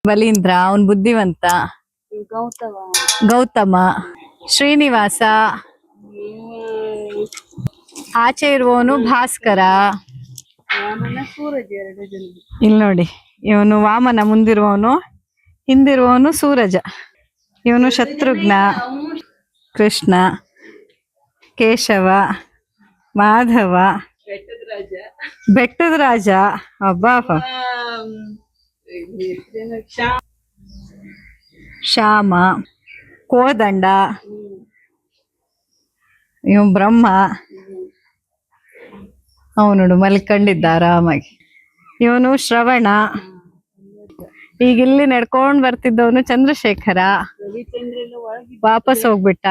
ಬಲೀಂದ್ರ ಅವನ್ ಬುದ್ಧಿವಂತ. ಗೌತಮ, ಶ್ರೀನಿವಾಸ, ಆಚೆ ಇರುವವನು ಭಾಸ್ಕರ. ಇಲ್ಲಿ ನೋಡಿ, ಇವನು ವಾಮನ, ಮುಂದಿರುವವನು, ಹಿಂದಿರುವವನು ಸೂರಜ. ಇವನು ಶತ್ರುಘ್ನ, ಕೃಷ್ಣ, ಕೇಶವ, ಮಾಧವ, ಬೆಟ್ಟದ ರಾಜ, ಅಬ್ಬಾಪ, ಶ್ಯಾಮ, ಕೋದಂಡ, ಇವನು ಬ್ರಹ್ಮ. ಅವನು ಮಲ್ಕೊಂಡಿದ್ದ ಆರಾಮಾಗಿ. ಇವನು ಶ್ರವಣ. ಈಗ ಇಲ್ಲಿ ನಡ್ಕೊಂಡ್ ಬರ್ತಿದ್ದವನು ಚಂದ್ರಶೇಖರ, ವಾಪಸ್ ಹೋಗ್ಬಿಟ್ಟ.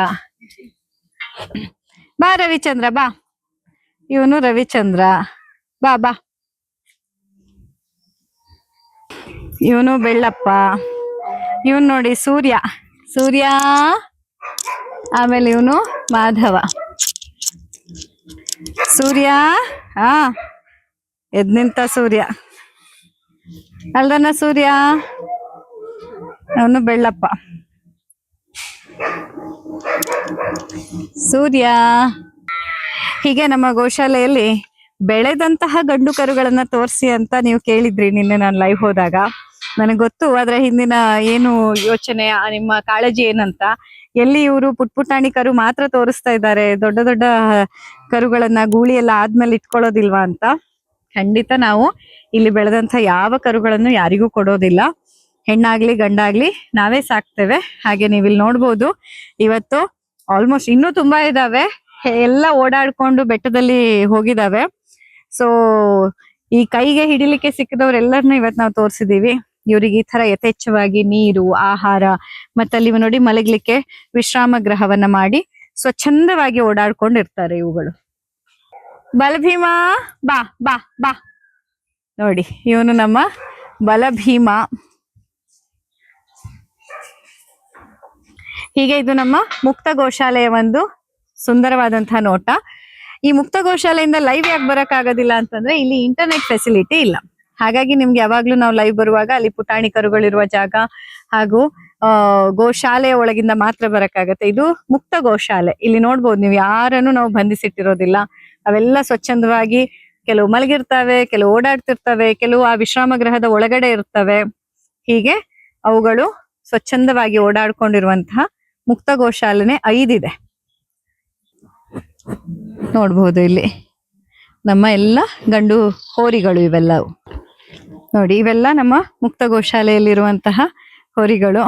ಬಾ ರವಿಚಂದ್ರ ಬಾ. ಇವನು ರವಿಚಂದ್ರ, ಬಾ ಬಾ. ಇವನು ಬೆಳ್ಳಪ್ಪ. ಇವನು ನೋಡಿ ಸೂರ್ಯ, ಸೂರ್ಯ. ಆಮೇಲೆ ಇವನು ಮಾಧವ. ಸೂರ್ಯ, ಹಾ ಎದ್ ನಿಂತ ಸೂರ್ಯ ಅಲ್ದನ ಸೂರ್ಯ. ಅವನು ಬೆಳ್ಳಪ್ಪ. ಸೂರ್ಯ. ಹೀಗೆ ನಮ್ಮ ಗೋಶಾಲೆಯಲ್ಲಿ ಬೆಳೆದಂತಹ ಗಂಡು ಕರುಗಳನ್ನ ತೋರಿಸಿ ಅಂತ ನೀವು ಕೇಳಿದ್ರಿ ನಿನ್ನೆ ನಾನು ಲೈವ್ ಹೋದಾಗ. ನನಗೆ ಗೊತ್ತು ಅದರ ಹಿಂದಿನ ಏನು ಯೋಚನೆ, ನಿಮ್ಮ ಕಾಳಜಿ ಏನಂತ. ಎಲ್ಲಿ ಇವರು ಪುಟ್ಪುಟಾಣಿ ಕರು ಮಾತ್ರ ತೋರಿಸ್ತಾ ಇದ್ದಾರೆ, ದೊಡ್ಡ ದೊಡ್ಡ ಕರುಗಳನ್ನ ಗೂಳಿ ಎಲ್ಲ ಆದ್ಮೇಲೆ ಇಟ್ಕೊಳ್ಳೋದಿಲ್ವಾ ಅಂತ. ಖಂಡಿತ ನಾವು ಇಲ್ಲಿ ಬೆಳೆದಂತ ಯಾವ ಕರುಗಳನ್ನು ಯಾರಿಗೂ ಕೊಡೋದಿಲ್ಲ. ಹೆಣ್ಣಾಗ್ಲಿ ಗಂಡಾಗ್ಲಿ ನಾವೇ ಸಾಕ್ತೇವೆ. ಹಾಗೆ ನೀವು ಇಲ್ಲಿ ನೋಡ್ಬೋದು, ಇವತ್ತು ಆಲ್ಮೋಸ್ಟ್ ಇನ್ನೂ ತುಂಬಾ ಇದಾವೆ. ಎಲ್ಲ ಓಡಾಡ್ಕೊಂಡು ಬೆಟ್ಟದಲ್ಲಿ ಹೋಗಿದಾವೆ. ಸೊ ಈ ಕೈಗೆ ಹಿಡಿಲಿಕ್ಕೆ ಸಿಕ್ಕಿದವ್ರೆಲ್ಲರನ್ನ ಇವತ್ತು ನಾವು ತೋರಿಸಿದೀವಿ. ಇವ್ರಿಗೆ ಈ ತರ ಯಥೇಚ್ಛವಾಗಿ ನೀರು, ಆಹಾರ, ಮತ್ತಲ್ಲಿ ನೋಡಿ ಮಲಗ್ಲಿಕ್ಕೆ ವಿಶ್ರಾಮ ಗೃಹವನ್ನ ಮಾಡಿ ಸ್ವಚ್ಛಂದವಾಗಿ ಓಡಾಡ್ಕೊಂಡಿರ್ತಾರೆ ಇವುಗಳು. ಬಲಭೀಮ, ಬಾ ಬಾ ಬಾ. ನೋಡಿ ಇವನು ನಮ್ಮ ಬಲಭೀಮ. ಹೀಗೆ ಇದು ನಮ್ಮ ಮುಕ್ತ ಗೋಶಾಲೆಯ ಒಂದು ಸುಂದರವಾದಂತಹ ನೋಟ. ಈ ಮುಕ್ತ ಗೋಶಾಲೆಯಿಂದ ಲೈವ್ ಯಾಕೆ ಬರಕ್ ಆಗೋದಿಲ್ಲ ಅಂತಂದ್ರೆ ಇಲ್ಲಿ ಇಂಟರ್ನೆಟ್ ಫೆಸಿಲಿಟಿ ಇಲ್ಲ. ಹಾಗಾಗಿ ನಿಮ್ಗೆ ಯಾವಾಗ್ಲೂ ನಾವು ಲೈವ್ ಬರುವಾಗ ಅಲ್ಲಿ ಪುಟಾಣಿ ಕರುಗಳಿರುವ ಜಾಗ ಹಾಗೂ ಗೋಶಾಲೆಯ ಒಳಗಿಂದ ಮಾತ್ರ ಬರಕ್ಕಾಗತ್ತೆ. ಇದು ಮುಕ್ತ ಗೋಶಾಲೆ. ಇಲ್ಲಿ ನೋಡ್ಬೋದು ನೀವು, ಯಾರನ್ನು ನಾವು ಬಂಧಿಸಿಟ್ಟಿರೋದಿಲ್ಲ. ಅವೆಲ್ಲ ಸ್ವಚ್ಛಂದವಾಗಿ, ಕೆಲವು ಮಲಗಿರ್ತವೆ, ಕೆಲವು ಓಡಾಡ್ತಿರ್ತವೆ, ಕೆಲವು ಆ ವಿಶ್ರಾಮ ಗೃಹದ ಒಳಗಡೆ ಇರ್ತವೆ. ಹೀಗೆ ಅವುಗಳು ಸ್ವಚ್ಛಂದವಾಗಿ ಓಡಾಡ್ಕೊಂಡಿರುವಂತಹ ಮುಕ್ತ ಗೋಶಾಲೆನೆ 5 ಇದೆ. ನೋಡ್ಬೋದು ಇಲ್ಲಿ ನಮ್ಮ ಎಲ್ಲ ಗಂಡು ಹೋರಿಗಳು ಇವೆಲ್ಲವು. ನೋಡಿ ಇವೆಲ್ಲ ನಮ್ಮ ಮುಕ್ತ ಗೋಶಾಲೆಯಲ್ಲಿರುವಂತಹ ಹೋರಿಗಳು.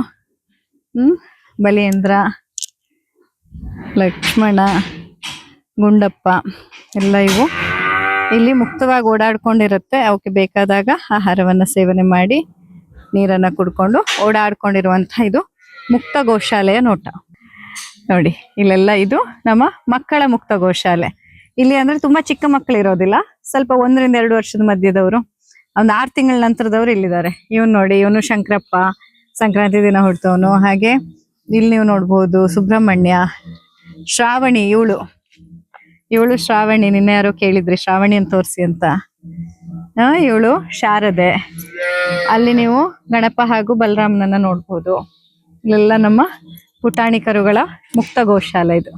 ಬಲೀಂದ್ರ, ಲಕ್ಷ್ಮಣ, ಗುಂಡಪ್ಪ ಎಲ್ಲ ಇವು ಇಲ್ಲಿ ಮುಕ್ತವಾಗಿ ಓಡಾಡ್ಕೊಂಡಿರುತ್ತೆ. ಅವಕ್ಕೆ ಬೇಕಾದಾಗ ಆಹಾರವನ್ನ ಸೇವನೆ ಮಾಡಿ ನೀರನ್ನ ಕುಡ್ಕೊಂಡು ಓಡಾಡ್ಕೊಂಡಿರುವಂತಹ ಇದು ಮುಕ್ತ ಗೋಶಾಲೆಯ ನೋಟ. ನೋಡಿ ಇಲ್ಲೆಲ್ಲ ಇದು ನಮ್ಮ ಮಕ್ಕಳ ಮುಕ್ತ ಗೋಶಾಲೆ. ಇಲ್ಲಿ ಅಂದ್ರೆ ತುಂಬಾ ಚಿಕ್ಕ ಮಕ್ಕಳು ಇರೋದಿಲ್ಲ, ಸ್ವಲ್ಪ 1 ರಿಂದ 2 ವರ್ಷದ ಮಧ್ಯದವರು, ಒಂದು 6 ತಿಂಗಳ ನಂತರದವ್ರು ಇಲ್ಲಿದ್ದಾರೆ. ಇವನು ನೋಡಿ, ಇವನು ಶಂಕರಪ್ಪ, ಸಂಕ್ರಾಂತಿ ದಿನ ಹುಡ್ತವನು. ಹಾಗೆ ಇಲ್ಲಿ ನೀವು ನೋಡ್ಬೋದು ಸುಬ್ರಹ್ಮಣ್ಯ, ಶ್ರಾವಣಿ. ಇವಳು ಶ್ರಾವಣಿ. ನಿನ್ನೆ ಯಾರೋ ಕೇಳಿದ್ರಿ ಶ್ರಾವಣಿ ಅಂತ ತೋರಿಸಿ ಅಂತ. ಇವಳು ಶಾರದೆ. ಅಲ್ಲಿ ನೀವು ಗಣಪ ಹಾಗೂ ಬಲರಾಮನನ್ನ ನೋಡ್ಬೋದು. ಇಲ್ಲೆಲ್ಲ ನಮ್ಮ ಪುಟಾಣಿ ಕರುಗಳ ಮುಕ್ತ ಗೋಶಾಲೆ ಇದು.